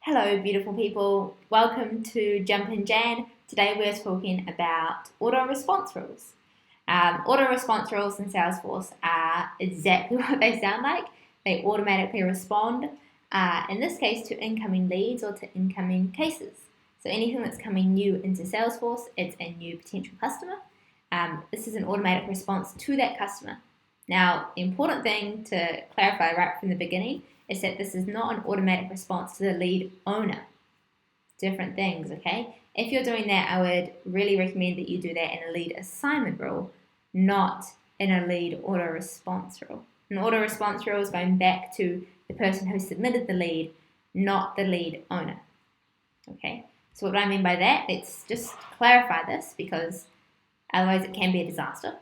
Hello, beautiful people. Welcome to Jump in Jan. Today we're talking about auto response rules. Auto response rules in Salesforce are exactly what they sound like. They automatically respond, in this case, to incoming leads or to incoming cases. So anything that's coming new into Salesforce, it's a new potential customer. This is an automatic response to that customer. Now, the important thing to clarify right from the beginning is that this is not an automatic response to the lead owner. Different things, okay? If you're doing that, I would really recommend that you do that in a lead assignment rule, not in a lead auto response rule. An auto response rule is going back to the person who submitted the lead, not the lead owner. Okay? So what do I mean by that? Let's just clarify this because otherwise it can be a disaster.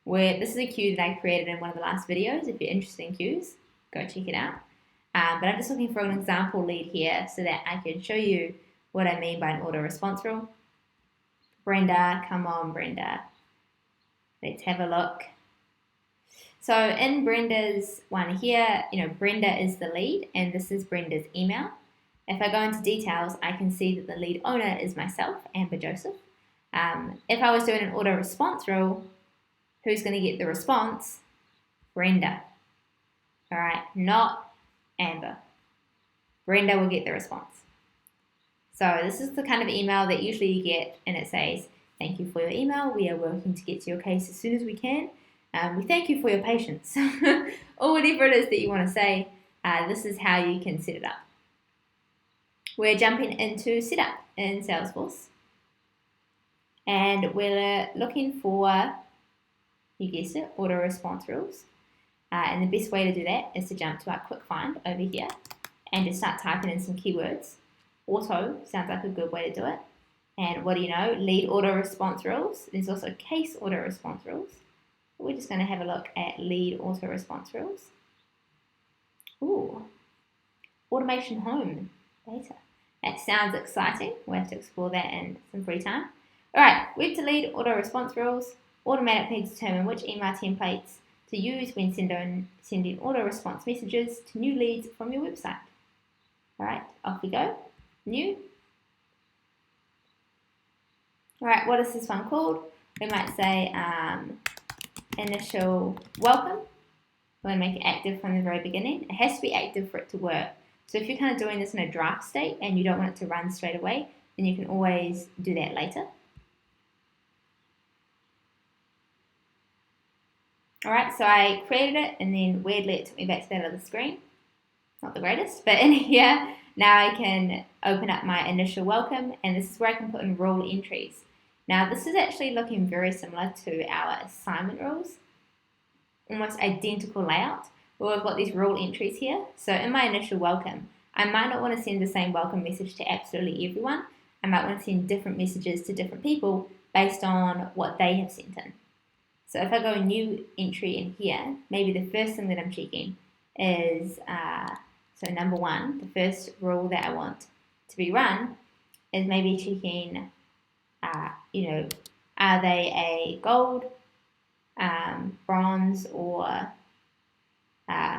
Where this is a queue that I created in one of the last videos. If you're interested in queues, go check it out. But I'm just looking for an example lead here so that I can show you what I mean by an auto response rule. Brenda, come on, Brenda. Let's have a look. So in Brenda's one here, Brenda is the lead, and this is Brenda's email. If I go into details, I can see that the lead owner is myself, Amber Joseph. If I was doing an auto response rule, who's going to get the response? Brenda. All right, not Amber. Brenda will get the response. So this is the kind of email that usually you get, and it says, "Thank you for your email. We are working to get to your case as soon as we can. We thank you for your patience." Or whatever it is that you want to say, this is how you can set it up. We're jumping into setup in Salesforce. And we're looking for, you guessed it, auto response rules. And the best way to do that is to jump to our quick find over here and just start typing in some keywords. Auto sounds like a good way to do it. And what do you know? Lead auto response rules. There's also case auto response rules. We're just going to have a look at lead auto response rules. Ooh, automation home data. That sounds exciting. We'll have to explore that in some free time. All right, web to lead auto response rules automatically determine which email templates to use when sending auto response messages to new leads from your website. All right, off we go. New. All right, what is this one called? We might say initial welcome. We're going to make it active from the very beginning. It has to be active for it to work. So if you're kind of doing this in a draft state and you don't want it to run straight away, then you can always do that later. All right, so I created it, and then weirdly it took me back to that other screen. Not the greatest, but in here, now I can open up my initial welcome, and this is where I can put in rule entries. Now, this is actually looking very similar to our assignment rules. Almost identical layout, but we've got these rule entries here. So in my initial welcome, I might not want to send the same welcome message to absolutely everyone. I might want to send different messages to different people based on what they have sent in. So if I go new entry in here, maybe the first thing that I'm checking is, so number one, the first rule that I want to be run is maybe checking, are they a gold, bronze, or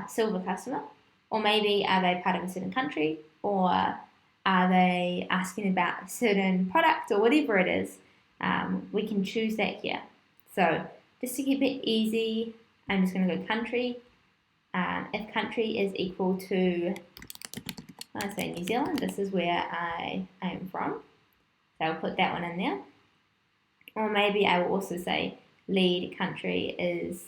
silver customer? Or maybe are they part of a certain country? Or are they asking about a certain product or whatever it is? We can choose that here. So just to keep it easy, I'm just going to go country. If country is equal to, let's say New Zealand, this is where I am from. So I'll put that one in there. Or maybe I will also say lead country is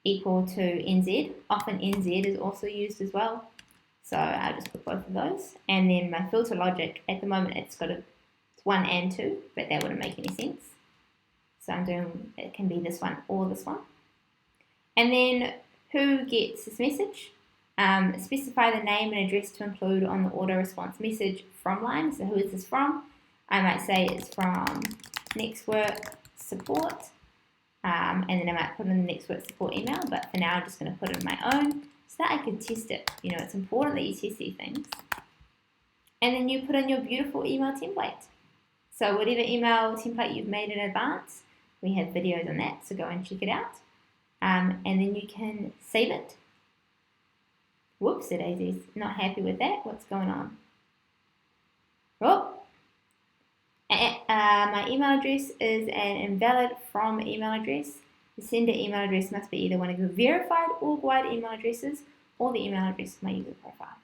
equal to NZ. Often NZ is also used as well. So I'll just put both of those. And then my filter logic, at the moment it's 1 and 2, but that wouldn't make any sense. So it can be this one or this one. And then who gets this message? Specify the name and address to include on the auto response message from line. So who is this from? I might say it's from Network Support. And then I might put in the Network Support email, but for now I'm just going to put in my own so that I can test it. It's important that you test these things. And then you put in your beautiful email template. So whatever email template you've made in advance, we have videos on that, so go and check it out. And then you can save it. Whoops, daisies. Not happy with that. What's going on? Oh, my email address is an invalid from email address. The sender email address must be either one of your verified org-wide email addresses or the email address of my user profile.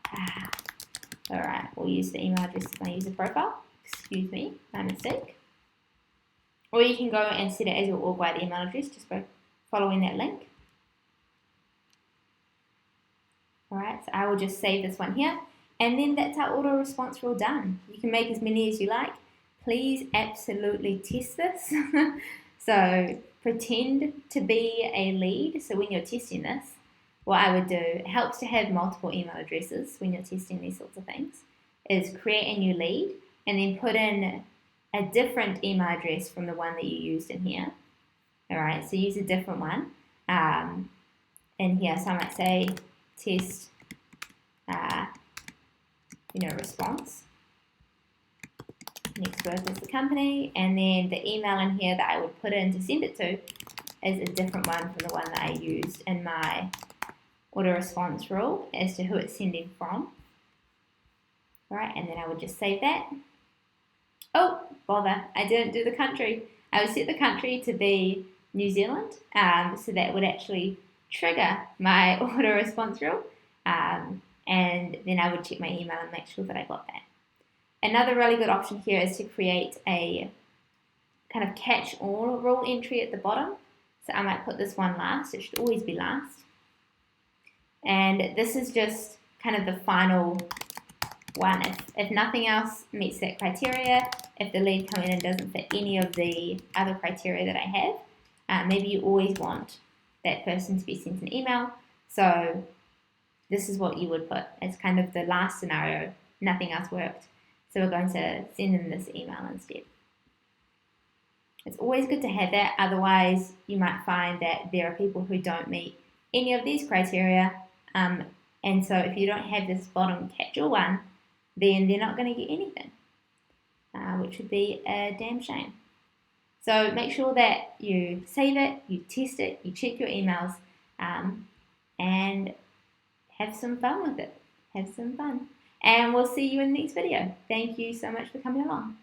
Alright, we'll use the email address of my user profile. Excuse me, my mistake. Or you can go and set it as your org-wide email address just by following that link. Alright, so I will just save this one here. And then that's our auto response rule done. You can make as many as you like. Please absolutely test this. So pretend to be a lead. So when you're testing this, what I would do, it helps to have multiple email addresses when you're testing these sorts of things, is create a new lead and then put in a different email address from the one that you used in here. Alright, so use a different one in here. So I might say test response. Next word is the company, and then the email in here that I would put in to send it to is a different one from the one that I used in my auto response rule as to who it's sending from. Alright, and then I would just save that. Oh, bother, I didn't do the country. I would set the country to be New Zealand, so that would actually trigger my auto response rule. And then I would check my email and make sure that I got that. Another really good option here is to create a kind of catch-all rule entry at the bottom. So I might put this one last. It should always be last. And this is just kind of the final one. If nothing else meets that criteria, if the lead coming in doesn't fit any of the other criteria that I have, maybe you always want that person to be sent an email. So this is what you would put as kind of the last scenario. Nothing else worked. So we're going to send them this email instead. It's always good to have that. Otherwise, you might find that there are people who don't meet any of these criteria. And so if you don't have this bottom catch-all one, then they're not going to get anything, which would be a damn shame. So make sure that you save it, you test it, you check your emails, and have some fun with it. Have some fun. And we'll see you in the next video. Thank you so much for coming along.